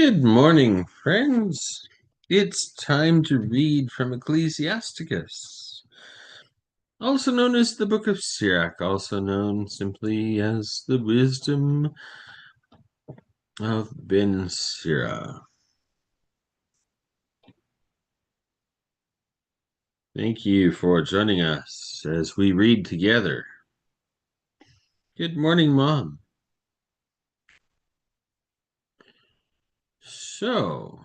Good morning, friends. It's time to read from Ecclesiasticus, also known as the Book of Sirach, also known simply as the Wisdom of Ben Sira. Thank you for joining us as we read together. Good morning, Mom. So,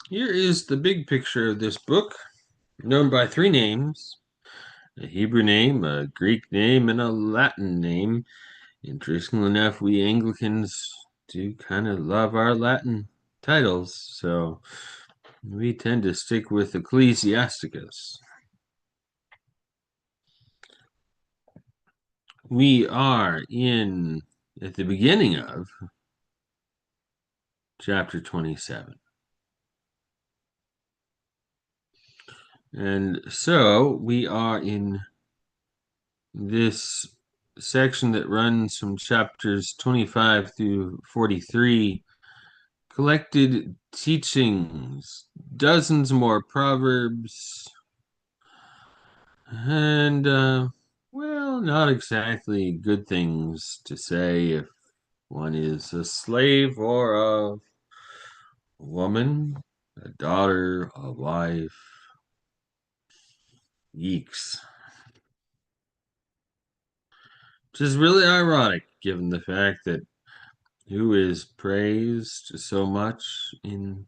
here is the big picture of this book, known by three names: a Hebrew name, a Greek name, and a Latin name. Interestingly enough, we Anglicans do kind of love our Latin titles, so we tend to stick with Ecclesiasticus. We are at the beginning of chapter 27. And so we are in this section that runs from chapters 25 through 43, collected teachings, dozens more proverbs, and, well, not exactly good things to say if one is a slave or a woman, a daughter, a wife. Yeeks. Which is really ironic given the fact that who is praised so much in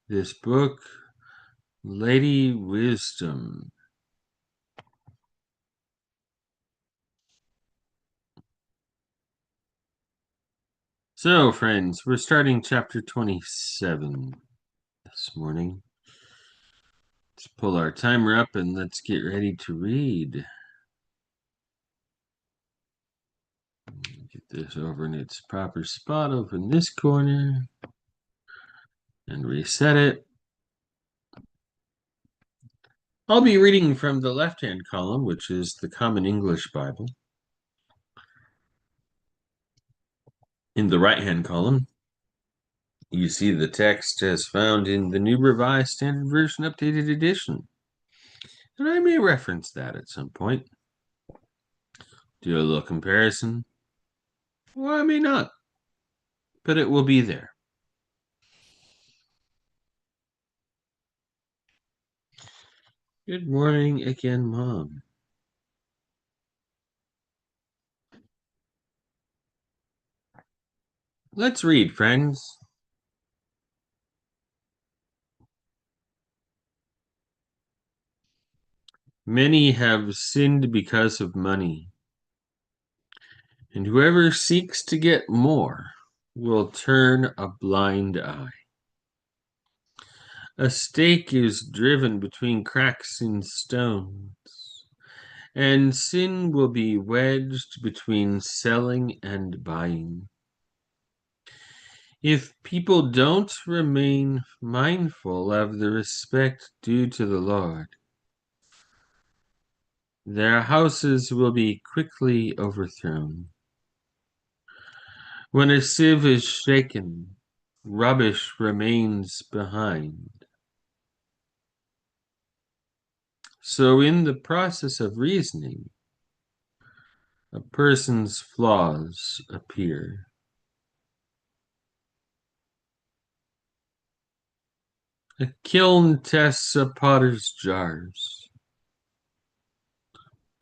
this book? Lady Wisdom. So, friends, we're starting chapter 27 this morning. Let's pull our timer up and let's get ready to read. Get this over in its proper spot over in this corner and reset it. I'll be reading from the left-hand column, which is the Common English Bible. In the right-hand column, you see the text as found in the New Revised Standard Version Updated Edition. And I may reference that at some point. Do a little comparison. Well, I may not, but it will be there. Good morning again, Mom. Let's read, friends. Many have sinned because of money, and whoever seeks to get more will turn a blind eye. A stake is driven between cracks in stones, and sin will be wedged between selling and buying. If people don't remain mindful of the respect due to the Lord, their houses will be quickly overthrown. When a sieve is shaken, rubbish remains behind. So in the process of reasoning, a person's flaws appear. A kiln tests a potter's jars,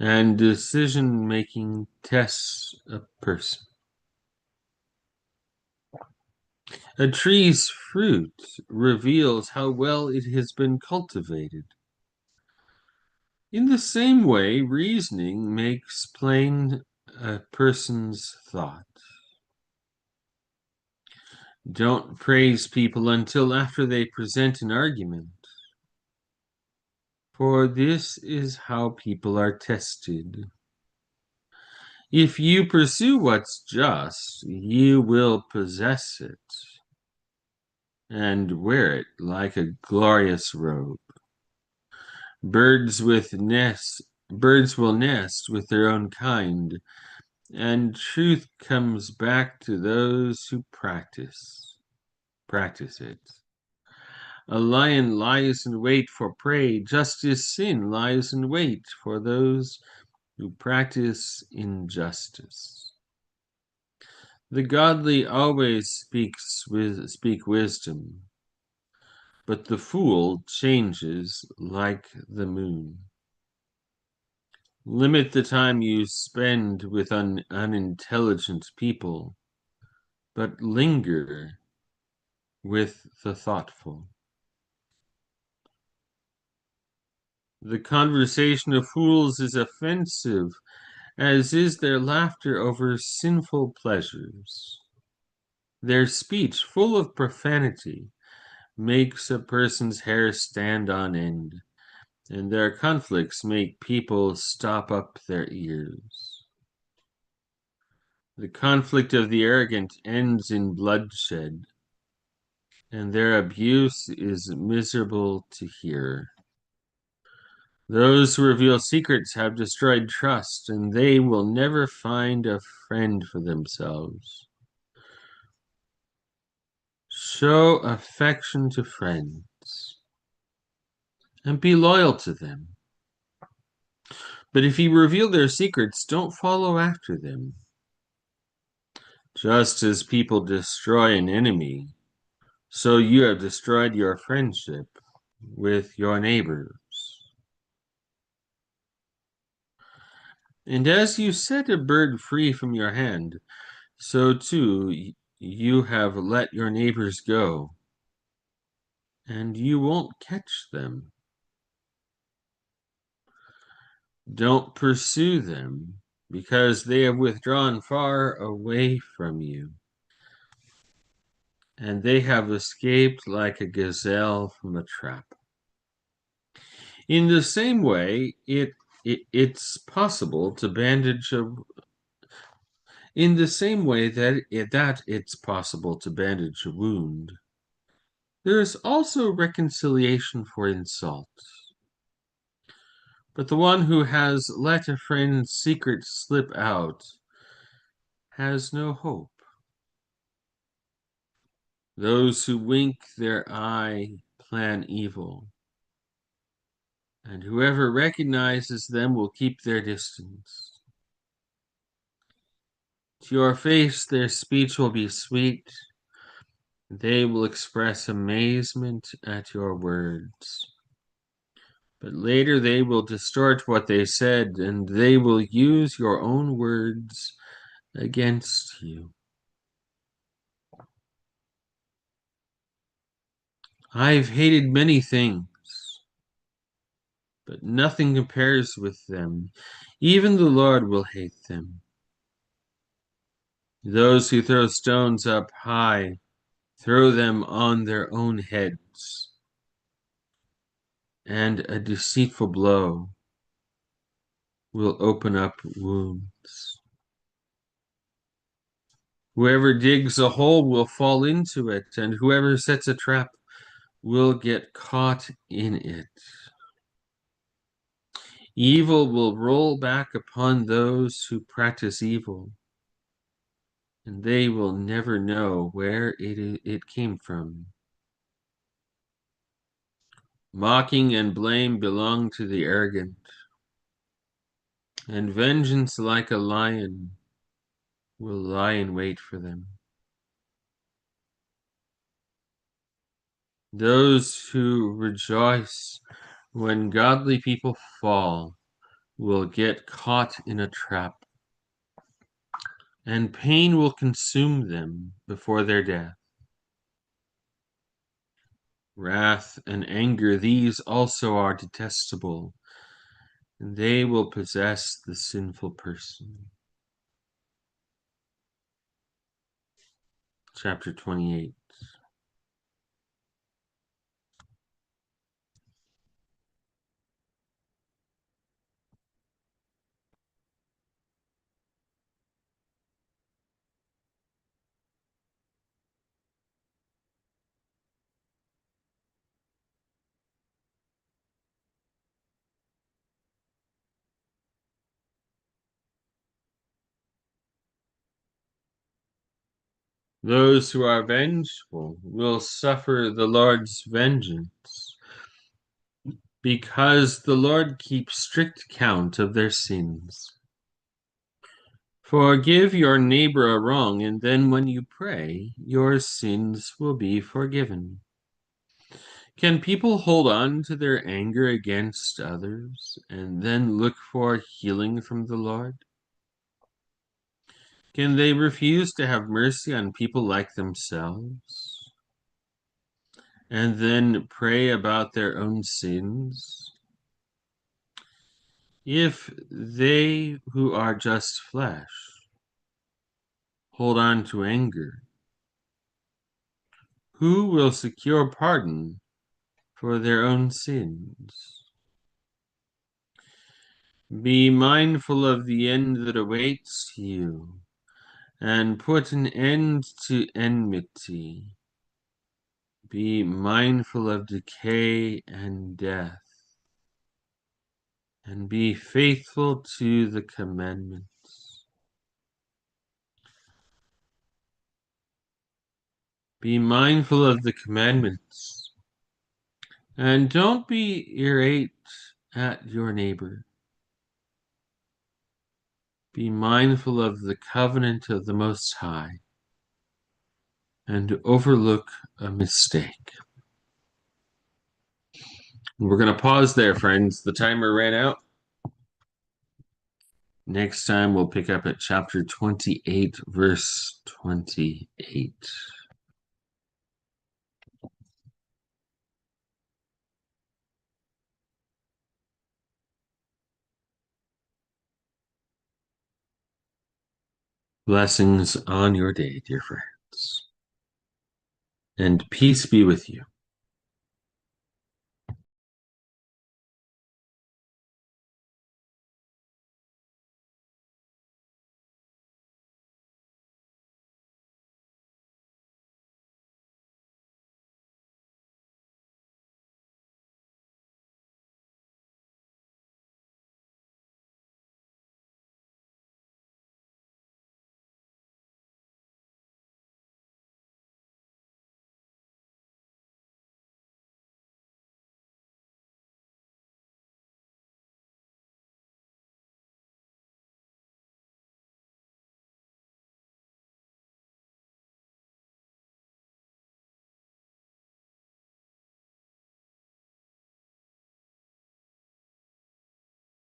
and decision-making tests a person. A tree's fruit reveals how well it has been cultivated. In the same way, reasoning makes plain a person's thought. Don't praise people until after they present an argument, for this is how people are tested. If you pursue what's just, you will possess it and wear it like a glorious robe. Birds will nest with their own kind, and truth comes back to those who practice it. A lion lies in wait for prey, just as sin lies in wait for those who practice injustice. The godly always speak wisdom, but the fool changes like the moon. Limit the time you spend with unintelligent people, but linger with the thoughtful. The conversation of fools is offensive, as is their laughter over sinful pleasures. Their speech, full of profanity, makes a person's hair stand on end, and their conflicts make people stop up their ears. The conflict of the arrogant ends in bloodshed, and their abuse is miserable to hear. Those who reveal secrets have destroyed trust, and they will never find a friend for themselves. Show affection to friends, and be loyal to them. But if you reveal their secrets, don't follow after them. Just as people destroy an enemy, so you have destroyed your friendship with your neighbors. And as you set a bird free from your hand, so too you have let your neighbors go, and you won't catch them. Don't pursue them, because they have withdrawn far away from you, and they have escaped like a gazelle from a trap. In the same way, it's possible to bandage a in the same way that it's possible to bandage a wound. There is also reconciliation for insult. But the one who has let a friend's secret slip out has no hope. Those who wink their eye plan evil, and whoever recognizes them will keep their distance. To your face their speech will be sweet. They will express amazement at your words. But later they will distort what they said, and they will use your own words against you. I've hated many things, but nothing compares with them. Even the Lord will hate them. Those who throw stones up high throw them on their own heads, and a deceitful blow will open up wounds. Whoever digs a hole will fall into it, and whoever sets a trap will get caught in it. Evil will roll back upon those who practice evil, and they will never know where it came from. Mocking and blame belong to the arrogant, and vengeance like a lion will lie in wait for them. Those who rejoice when godly people fall will get caught in a trap, and pain will consume them before their death. Wrath and anger, these also are detestable, and they will possess the sinful person. Chapter 28. Those who are vengeful will suffer the Lord's vengeance, because the Lord keeps strict count of their sins. Forgive your neighbor a wrong, and then when you pray, your sins will be forgiven. Can people hold on to their anger against others and then look for healing from the Lord? Can they refuse to have mercy on people like themselves and then pray about their own sins? If they who are just flesh hold on to anger, who will secure pardon for their own sins? Be mindful of the end that awaits you, and put an end to enmity. Be mindful of decay and death, and be faithful to the commandments. Be mindful of the commandments, and don't be irate at your neighbor. Be mindful of the covenant of the Most High, and overlook a mistake. We're going to pause there, friends. The timer ran out. Next time, we'll pick up at chapter 28, verse 28. Blessings on your day, dear friends, and peace be with you.